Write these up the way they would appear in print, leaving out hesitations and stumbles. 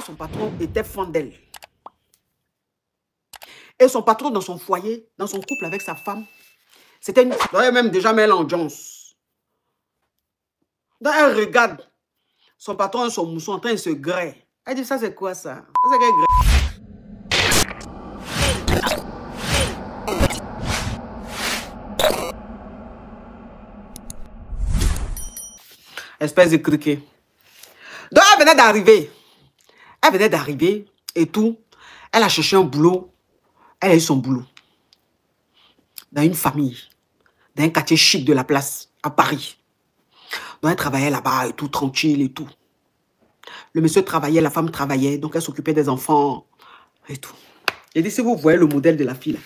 son patron était fan d'elle. Et son patron dans son foyer, dans son couple avec sa femme, c'était une... Elle même déjà mis l'ambiance. Donc elle regarde son patron et son mousson en train de se grêler. Elle dit, ça c'est quoi ça? Ça c'est qu'elle grêle. Espèce de criquet. Donc elle venait d'arriver. Elle venait d'arriver et tout. Elle a cherché un boulot. Elle a eu son boulot. Dans une famille. Dans un quartier chic de la place, à Paris. Donc elle travaillait là-bas et tout, tranquille et tout. Le monsieur travaillait, la femme travaillait. Donc elle s'occupait des enfants et tout. J'ai dit, si vous voyez le modèle de la fille là.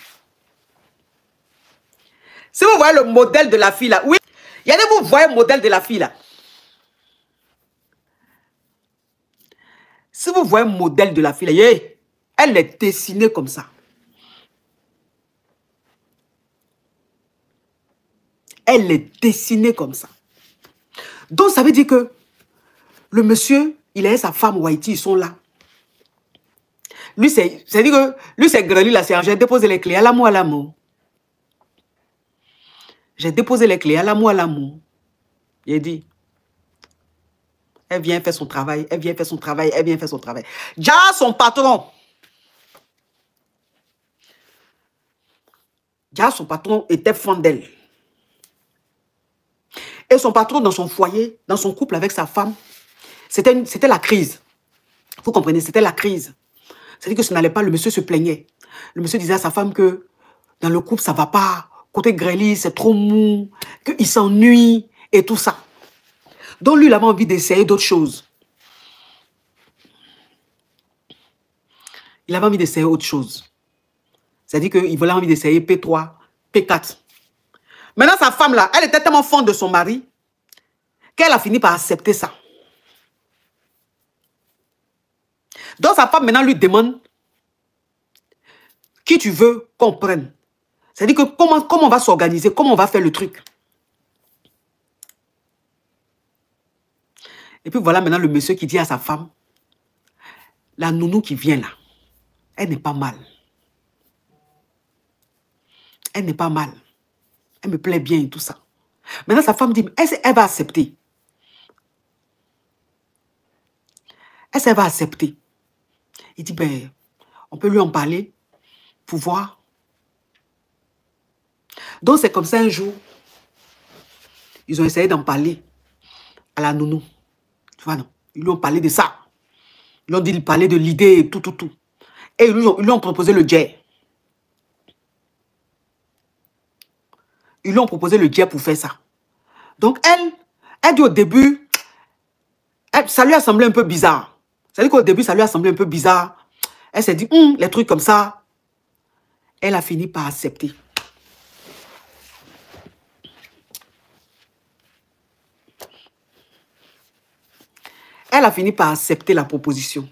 Si vous voyez le modèle de la fille là. Oui. Il y a des vous voyez le modèle de la fille là. Si vous voyez le modèle de la fille, là, elle est dessinée comme ça. Elle est dessinée comme ça. Donc, ça veut dire que le monsieur, il et sa femme Whitey, ils sont là. Lui, c'est grelu là, c'est j'ai déposé les clés à l'amour, à l'amour. J'ai déposé les clés à l'amour, à l'amour. Il a dit, elle vient faire son travail, elle vient faire son travail, elle vient faire son travail. Déjà, son patron. Déjà, son patron était fan d'elle. Et son patron dans son foyer, dans son couple avec sa femme, c'était la crise. Vous comprenez, c'était la crise. C'est-à-dire que ce n'allait pas, le monsieur se plaignait. Le monsieur disait à sa femme que dans le couple, ça ne va pas. Côté Grély, c'est trop mou, qu'il s'ennuie et tout ça. Donc lui, il avait envie d'essayer d'autres choses. Il avait envie d'essayer autre chose. C'est-à-dire qu'il voulait envie d'essayer P3, P4. Maintenant, sa femme là, elle était tellement fan de son mari qu'elle a fini par accepter ça. Donc sa femme maintenant lui demande qui tu veux qu'on prenne. C'est-à-dire que comment on va s'organiser, comment on va faire le truc. Et puis voilà maintenant le monsieur qui dit à sa femme, la nounou qui vient là, elle n'est pas mal. Elle n'est pas mal. Elle me plaît bien et tout ça. Maintenant sa femme dit, est-ce qu'elle va accepter? Est-ce qu'elle va accepter? Il dit, ben, on peut lui en parler pour voir. Donc c'est comme ça un jour, ils ont essayé d'en parler à la nounou. Tu vois, non? Ils lui ont parlé de ça. Ils lui ont dit de parler de l'idée et tout. Et ils lui ont proposé le jet. Ils lui ont proposé le jet pour faire ça. Donc elle dit au début, ça lui a semblé un peu bizarre. C'est-à-dire qu'au début, ça lui a semblé un peu bizarre. Elle s'est dit, les trucs comme ça. Elle a fini par accepter. Elle a fini par accepter la proposition.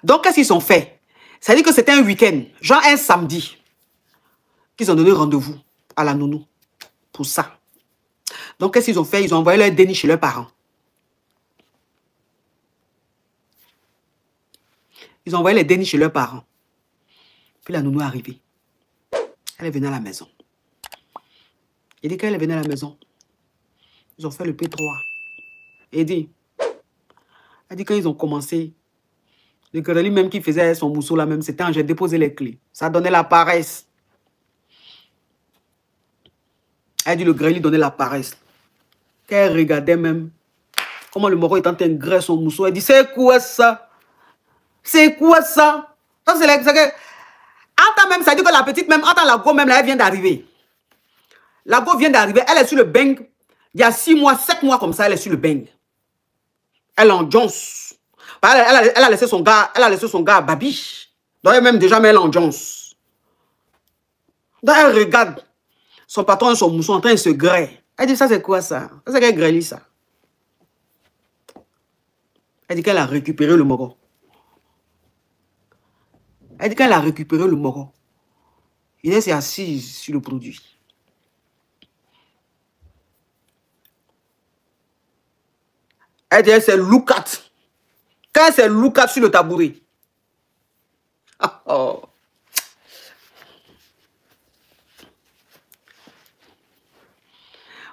Donc, qu'est-ce qu'ils ont fait? C'est-à-dire que c'était un week-end, genre un samedi, qu'ils ont donné rendez-vous à la nounou pour ça. Donc, qu'est-ce qu'ils ont fait? Ils ont envoyé leur déni chez leurs parents. Ils ont envoyé les dénis chez leurs parents. Puis la nounou est arrivée. Elle est venue à la maison. Il dit qu'elle est venue à la maison. Ils ont fait le P3. Elle dit quand ils ont commencé, le Grély même qui faisait son mousseau là même, c'était j'ai déposé les clés. Ça donnait la paresse. Elle dit le Grély donnait la paresse. Qu'elle regardait même comment le moro est en train de graisser son mousseau. Elle dit, c'est quoi ça? C'est quoi ça? Ça c'est que... Anta même, ça dit que la petite même, Anta la go même là, elle vient d'arriver. La go vient d'arriver, elle est sur le bang. Il y a 6 mois, 7 mois comme ça, elle est sur le bang. Elle en Jones. Elle a laissé son gars, à Babi. Donc elle même déjà met elle en Jones. Donc elle regarde son patron et son mousson en train de se grêler. Elle dit, ça c'est quoi ça? Ça c'est qu'elle grêle ça. Elle dit qu'elle a récupéré le moro. Elle dit qu'elle a récupéré le moro. Il est assis sur le produit. Elle dit, c'est loukat. Quand c'est loukat sur le tabouret. Oh.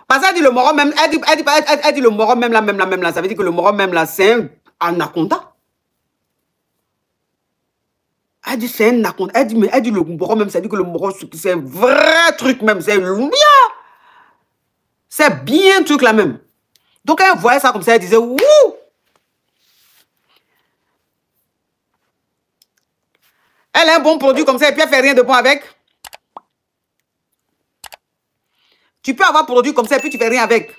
Parce qu'elle dit le moro même, elle dit le moro même là, ça veut dire que le moro même là, c'est un anaconda. Elle dit c'est un anaconda. Elle dit le moro même, ça veut dire que le moro, c'est un vrai truc même, c'est bien. C'est bien truc là même. Donc elle voyait ça comme ça, elle disait, wouh! Elle a un bon produit comme ça et puis elle fait rien de bon avec. Tu peux avoir un produit comme ça et puis tu fais rien avec.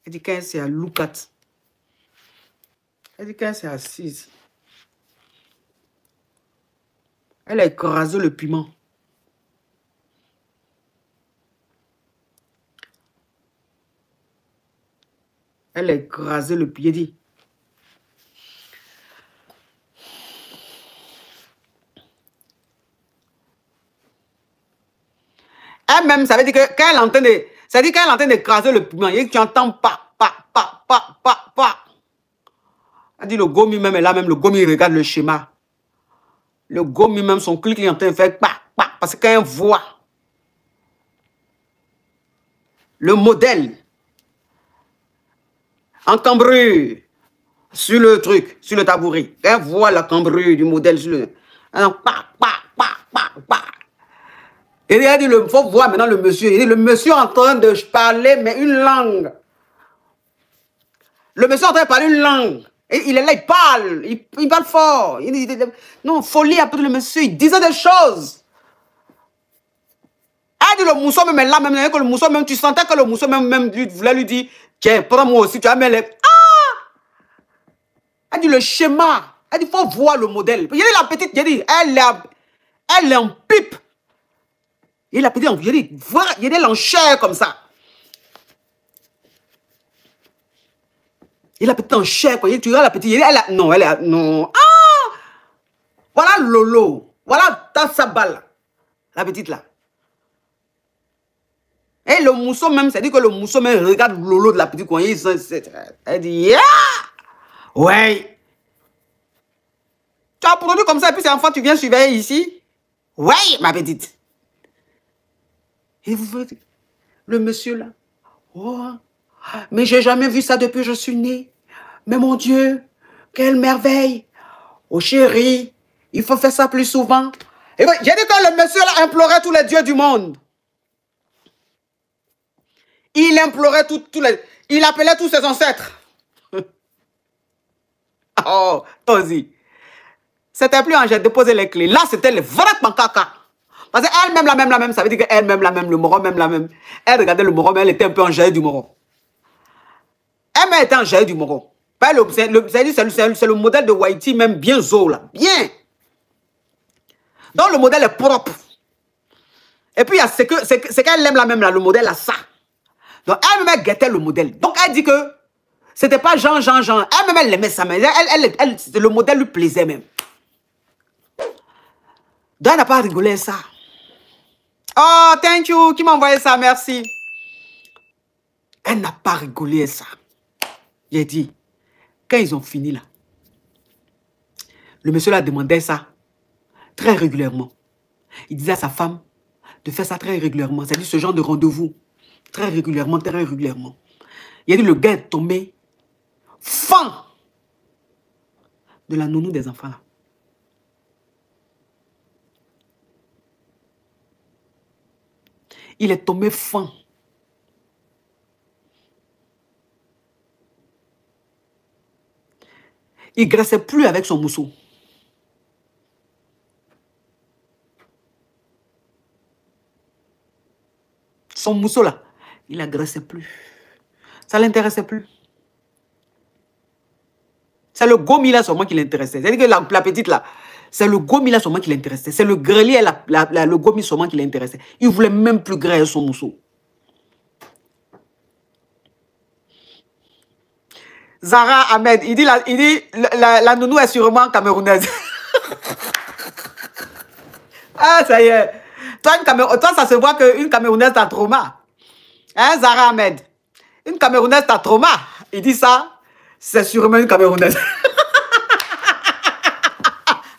Elle dit qu'elle s'est à Loukat. Elle dit qu'elle s'est assise. Elle a écrasé le piment. Elle a écrasé le pied. Dit. Elle-même, ça veut dire que quand elle entend de, ça dit quand elle entend d'écraser le piment, et que tu entends pas. Elle dit le gomi même est là, même le gomi regarde le schéma. Le gomi même, son clic, il est en train de faire parce que quand elle voit le modèle en cambrure sur le truc, sur le tabouret, quand elle voit la cambrure du modèle sur le... Et elle dit, il faut voir maintenant le monsieur. Il dit, le monsieur est en train de parler, mais une langue. Le monsieur est en train de parler une langue. Et il est là, il parle. Il parle fort. Non, folie après le monsieur. Il disait des choses. Elle dit, le mousseau même est là, même que le mousseau même, tu sentais que le mousseau même voulait lui dire, tiens, prends-moi aussi, tu as mis les... Ah! Elle dit, le schéma. Elle dit, il faut voir le modèle. Il y a la petite, elle est en pipe. Il a petit, il y a des l'enchère comme ça. Il a petit enchère, quoi. Tu vois la petite, non. Ah! Voilà Lolo. Voilà Tassabal. La petite là. Et le mousseau même, c'est dit que le mousseau même regarde Lolo de la petite coin. Elle dit, yeah! Ouais. Tu as produit comme ça, et puis c'est enfant, tu viens surveiller ici? Ouais, ma petite. Et vous voyez, le monsieur là, oh, mais j'ai jamais vu ça depuis que je suis née. Mais mon Dieu, quelle merveille. Oh chérie, il faut faire ça plus souvent. Et j'ai dit que le monsieur là implorait tous les dieux du monde. Il implorait il appelait tous ses ancêtres. Oh, Tozi. C'était plus en j'ai déposé les clés. Là, c'était le vrai pancaka. Parce qu'elle-même, la même, ça veut dire qu'elle-même, la même, le moron, même, la même. Elle regardait le moron, mais elle était un peu en jaillit du moron. Elle-même était en jaillit du moron. C'est le modèle de Whitey, même bien zo, là. Bien. Donc, le modèle est propre. Et puis, c'est qu'elle aime la même, là, le modèle a ça. Donc, elle-même, elle guettait le modèle. Donc, elle dit que c'était pas Jean. Elle-même, elle aimait ça, mais le modèle lui plaisait même. Donc, elle n'a pas rigolé à ça. Oh, thank you. Qui m'a envoyé ça? Merci. Elle n'a pas rigolé à ça. J'ai dit, quand ils ont fini là, le monsieur là demandait ça très régulièrement. Il disait à sa femme de faire ça très régulièrement. C'est-à-dire ce genre de rendez-vous. Très régulièrement, très régulièrement. Il a dit, le gars est tombé fan de la nounou des enfants là. Il est tombé fan. Il ne graissait plus avec son mousseau. Son mousseau là, il ne graissait plus. Ça ne l'intéressait plus. C'est le gomi là seulement qui l'intéressait. C'est-à-dire que la petite là, c'est le gomi là seulement qui l'intéressait. C'est le grelier, le gomi seulement qui l'intéressait. Il ne voulait même plus grailler son mousseau. Zara Ahmed, il dit la nounou est sûrement camerounaise. Ah, ça y est. Toi, ça se voit qu'une camerounaise a trauma. Hein, Zara Ahmed? Une Camerounaise, t'as trauma. Il dit ça, c'est sûrement une Camerounaise.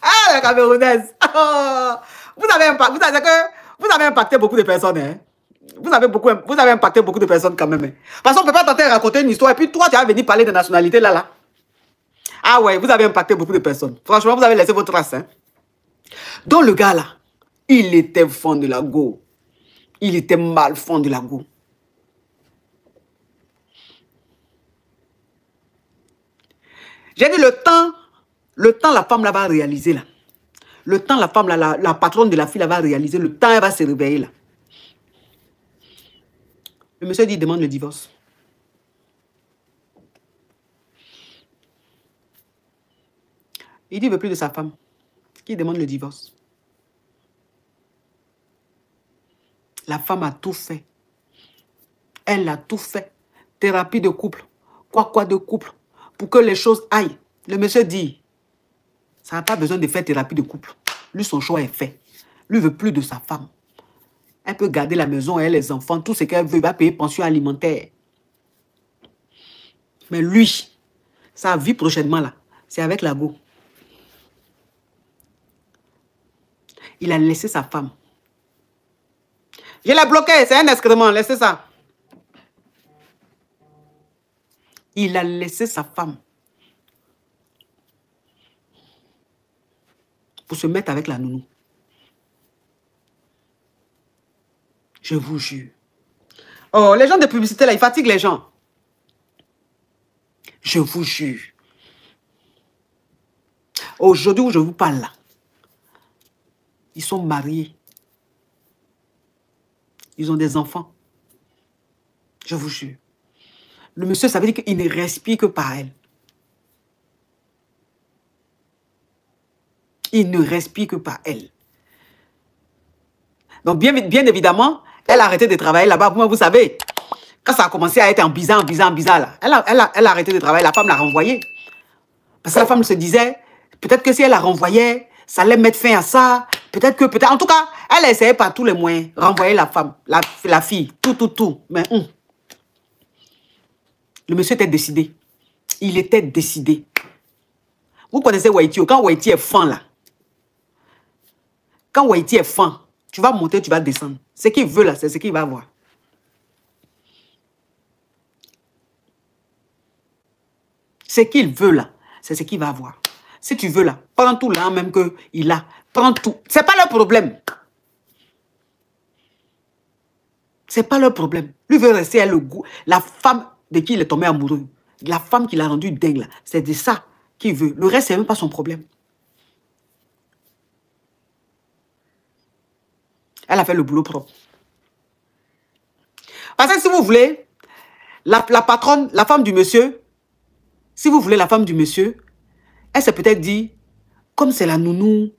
Ah, la Camerounaise. Oh. Vous avez impacté beaucoup de personnes. Hein? Vous avez impacté beaucoup de personnes quand même. Hein? Parce qu'on ne peut pas tenter de raconter une histoire et puis toi, tu vas venir parler de nationalité là. Ah ouais, vous avez impacté beaucoup de personnes. Franchement, vous avez laissé votre trace. Hein? Donc le gars là, il était fond de la go. Il était mal fond de la go. J'ai dit le temps, la femme là va réaliser là. Le temps, la femme là, la patronne de la fille là va réaliser. Le temps, elle va se réveiller là. Le monsieur dit, il demande le divorce. Il dit, il ne veut plus de sa femme. Il demande le divorce. La femme a tout fait. Elle a tout fait. Thérapie de couple. Quoi de couple. Pour que les choses aillent. Le monsieur dit, ça n'a pas besoin de faire thérapie de couple. Lui, son choix est fait. Lui ne veut plus de sa femme. Elle peut garder la maison, elle, les enfants, tout ce qu'elle veut. Il va payer pension alimentaire. Mais lui, sa vie prochainement, là, c'est avec la go. Il a laissé sa femme. Je l'ai bloqué, c'est un excrément, laissez ça. Il a laissé sa femme pour se mettre avec la nounou. Je vous jure. Oh, les gens de publicité, là, ils fatiguent les gens. Je vous jure. Aujourd'hui où je vous parle là, ils sont mariés. Ils ont des enfants. Je vous jure. Le monsieur, ça veut dire qu'il ne respire que par elle. Il ne respire que par elle. Donc, bien évidemment, elle a arrêté de travailler là-bas. Vous savez, quand ça a commencé à être en bizarre là, elle a arrêté de travailler. La femme l'a renvoyée. Parce que la femme se disait, peut-être que si elle la renvoyait, ça allait mettre fin à ça. Peut-être. En tout cas, elle a essayé par tous les moyens, renvoyer la femme, la fille, tout. Mais le monsieur était décidé. Il était décidé. Vous connaissez Waiti. Quand Waiti est fin là, quand Waiti est fin, tu vas monter, tu vas descendre. Ce qu'il veut là, c'est ce qu'il va avoir. Ce qu'il veut là, c'est ce qu'il va avoir. Si tu veux là, prends tout là même qu'il a. Prends tout. C'est pas leur problème. C'est pas leur problème. Lui veut rester à le goût. La femme de qui il est tombé amoureux, la femme qui l'a rendu dingue là, c'est de ça qu'il veut. Le reste, c'est même pas son problème. Elle a fait le boulot propre. Parce que si vous voulez, la patronne, la femme du monsieur, si vous voulez la femme du monsieur, elle s'est peut-être dit, comme c'est la nounou,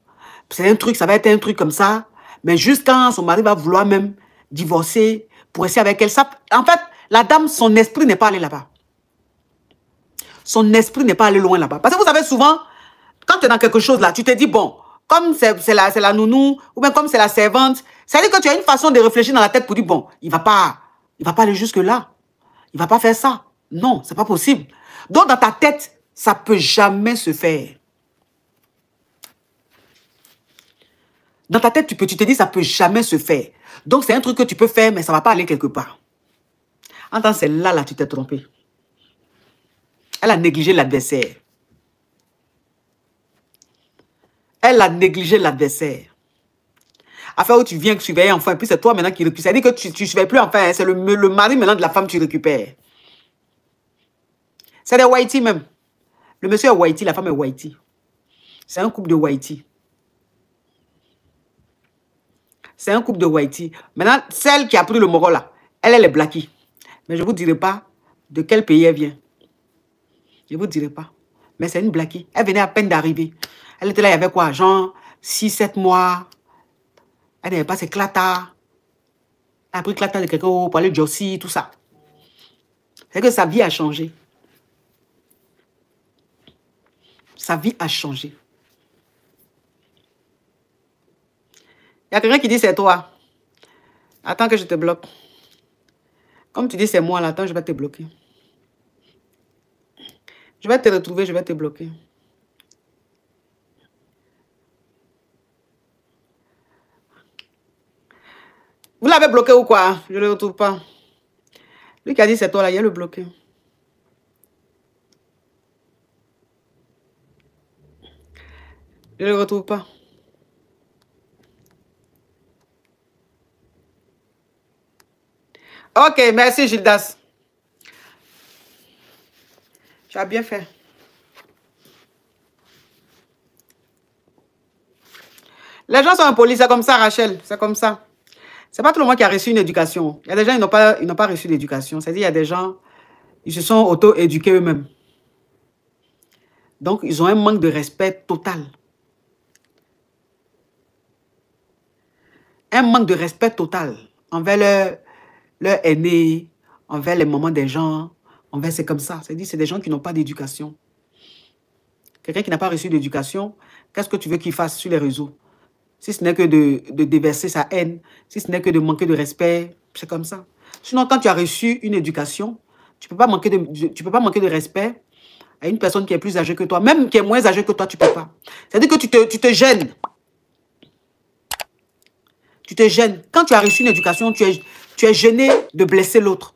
c'est un truc, ça va être un truc comme ça, mais juste quand son mari va vouloir même divorcer pour rester avec elle, ça, en fait, la dame, son esprit n'est pas allé là-bas. Son esprit n'est pas allé loin là-bas. Parce que vous savez souvent, quand tu es dans quelque chose là, tu te dis, bon, comme c'est la nounou, ou bien comme c'est la servante, ça veut dire que tu as une façon de réfléchir dans la tête pour dire, bon, il va pas aller jusque-là. Il va pas faire ça. Non, c'est pas possible. Donc, dans ta tête, ça peut jamais se faire. Dans ta tête, tu te dis, ça peut jamais se faire. Donc, c'est un truc que tu peux faire, mais ça va pas aller quelque part. En tant que celle-là, là, tu t'es trompé. Elle a négligé l'adversaire. Elle a négligé l'adversaire. Afin où tu viens surveiller enfin, et puis c'est toi maintenant qui récupère. C'est-à-dire que tu ne surveilles plus enfin, hein, c'est le mari maintenant de la femme que tu récupères. C'est des Waiti même. Le monsieur est Waiti, la femme est Waiti. C'est un couple de Waiti. C'est un couple de Waiti. Maintenant, celle qui a pris le moro là, elle est Blackie. Mais je ne vous dirai pas de quel pays elle vient. Je ne vous dirai pas. Mais c'est une Blackie. Elle venait à peine d'arriver. Elle était là, il y avait quoi? Genre 6-7 mois. Elle n'avait pas ses clatas. Elle a pris clatas de quelqu'un pour aller Jossi, tout ça. C'est que sa vie a changé. Sa vie a changé. Il y a quelqu'un qui dit c'est toi. Attends que je te bloque. Comme tu dis, c'est moi, là, attends, je vais te bloquer. Je vais te retrouver, je vais te bloquer. Vous l'avez bloqué ou quoi? Je ne le retrouve pas. Lui qui a dit c'est toi là, il a le bloqué. Je ne le retrouve pas. Ok, merci Gildas. Tu as bien fait. Les gens sont impolis, c'est comme ça, Rachel, c'est comme ça. C'est pas tout le monde qui a reçu une éducation. Il y a des gens, ils n'ont pas reçu d'éducation. C'est-à-dire, il y a des gens, ils se sont auto-éduqués eux-mêmes. Donc, ils ont un manque de respect total. Un manque de respect total envers leur aînés, envers les mamans des gens, envers c'est comme ça. C'est-à-dire, c'est des gens qui n'ont pas d'éducation. Quelqu'un qui n'a pas reçu d'éducation, qu'est-ce que tu veux qu'il fasse sur les réseaux? Si ce n'est que de déverser sa haine, si ce n'est que de manquer de respect, c'est comme ça. Sinon, quand tu as reçu une éducation, tu ne peux pas manquer de respect à une personne qui est plus âgée que toi. Même qui est moins âgée que toi, tu ne peux pas. C'est-à-dire que tu te gênes. Tu te gênes. Quand tu as reçu une éducation, tu es gêné de blesser l'autre.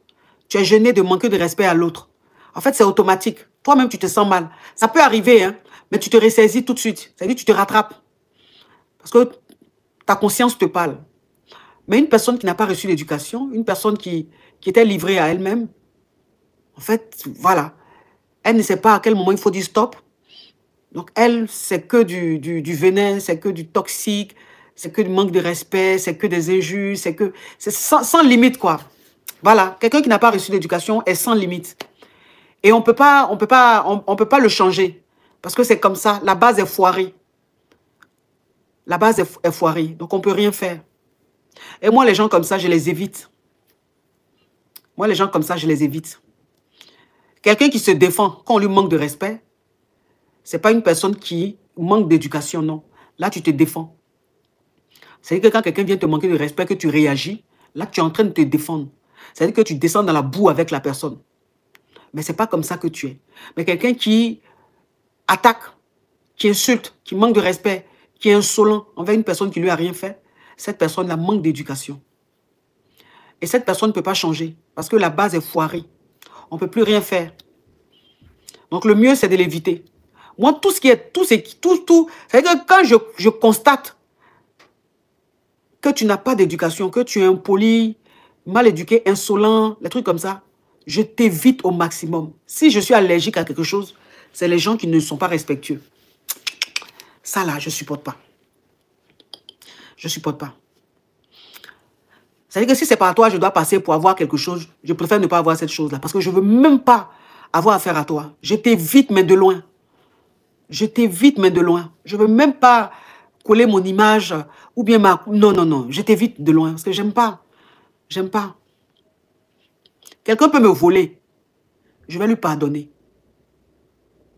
Tu es gêné de manquer de respect à l'autre. En fait, c'est automatique. Toi-même, tu te sens mal. Ça peut arriver, hein, mais tu te ressaisis tout de suite. C'est-à-dire que tu te rattrapes. Parce que ta conscience te parle. Mais une personne qui n'a pas reçu l'éducation, une personne qui était livrée à elle-même, en fait, voilà. Elle ne sait pas à quel moment il faut dire stop. Donc, elle, c'est que du venin, c'est que du toxique, c'est que du manque de respect, c'est que des injures, c'est sans limite, quoi. Voilà. Quelqu'un qui n'a pas reçu l'éducation est sans limite. Et on peut pas le changer. Parce que c'est comme ça. La base est foirée. La base est foirée. Donc, on ne peut rien faire. Et moi, les gens comme ça, je les évite. Moi, les gens comme ça, je les évite. Quelqu'un qui se défend quand on lui manque de respect, ce n'est pas une personne qui manque d'éducation, non. Là, tu te défends. C'est-à-dire que quand quelqu'un vient te manquer de respect, que tu réagis, là, tu es en train de te défendre. C'est-à-dire que tu descends dans la boue avec la personne. Mais ce n'est pas comme ça que tu es. Mais quelqu'un qui attaque, qui insulte, qui manque de respect, qui est insolent envers une personne qui ne lui a rien fait, cette personne-là manque d'éducation. Et cette personne ne peut pas changer parce que la base est foirée. On ne peut plus rien faire. Donc, le mieux, c'est de l'éviter. Moi, tout ce qui est... C'est-à-dire que quand je constate que tu n'as pas d'éducation, que tu es impoli, mal éduqué, insolent, les trucs comme ça, je t'évite au maximum. Si je suis allergique à quelque chose, c'est les gens qui ne sont pas respectueux. Ça, là, je ne supporte pas. Je ne supporte pas. C'est-à-dire que si c'est par toi, je dois passer pour avoir quelque chose, je préfère ne pas avoir cette chose-là. Parce que je ne veux même pas avoir affaire à toi. Je t'évite, mais de loin. Je t'évite, mais de loin. Je ne veux même pas coller mon image ou bien ma... Non, non, non. Je t'évite de loin parce que j'aime pas. J'aime pas. Quelqu'un peut me voler. Je vais lui pardonner.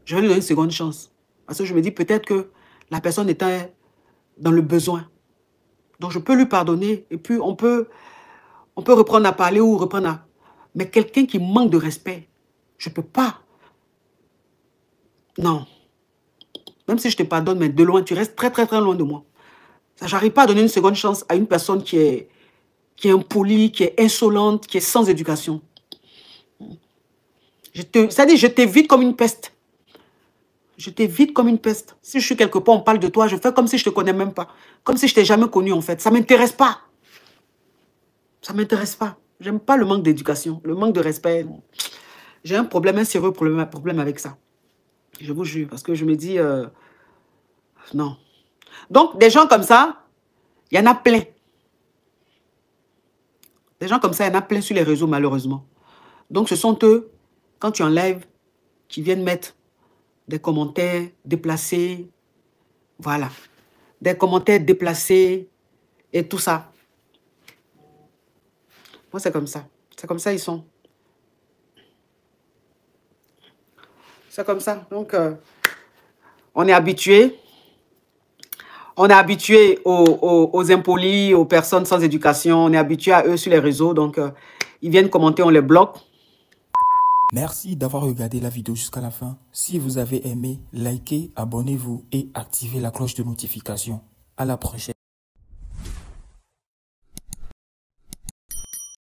Je vais lui donner une seconde chance. Parce que je me dis peut-être que la personne était dans le besoin. Donc je peux lui pardonner et puis on peut reprendre à parler ou reprendre à... Mais quelqu'un qui manque de respect, je ne peux pas. Non. Même si je te pardonne, mais de loin, tu restes très, très, très loin de moi. Je n'arrive pas à donner une seconde chance à une personne qui est impolie, qui est insolente, qui est sans éducation. C'est-à-dire, je t'évite comme une peste. Je t'évite comme une peste. Si je suis quelque part, on parle de toi, je fais comme si je ne te connais même pas. Comme si je ne t'ai jamais connu, en fait. Ça ne m'intéresse pas. Ça ne m'intéresse pas. J'aime pas le manque d'éducation, le manque de respect. J'ai un problème, un sérieux problème avec ça. Je vous jure, parce que je me dis... non. Donc, des gens comme ça, il y en a plein. Des gens comme ça, il y en a plein sur les réseaux, malheureusement. Donc, ce sont eux, quand tu enlèves, qui viennent mettre des commentaires déplacés. Voilà. Des commentaires déplacés et tout ça. Moi, c'est comme ça. C'est comme ça, ils sont. C'est comme ça. Donc, on est habitué. On est habitué aux impolis, aux personnes sans éducation. On est habitué à eux sur les réseaux. Donc, Ils viennent commenter, on les bloque. Merci d'avoir regardé la vidéo jusqu'à la fin. Si vous avez aimé, likez, abonnez-vous et activez la cloche de notification. À la prochaine.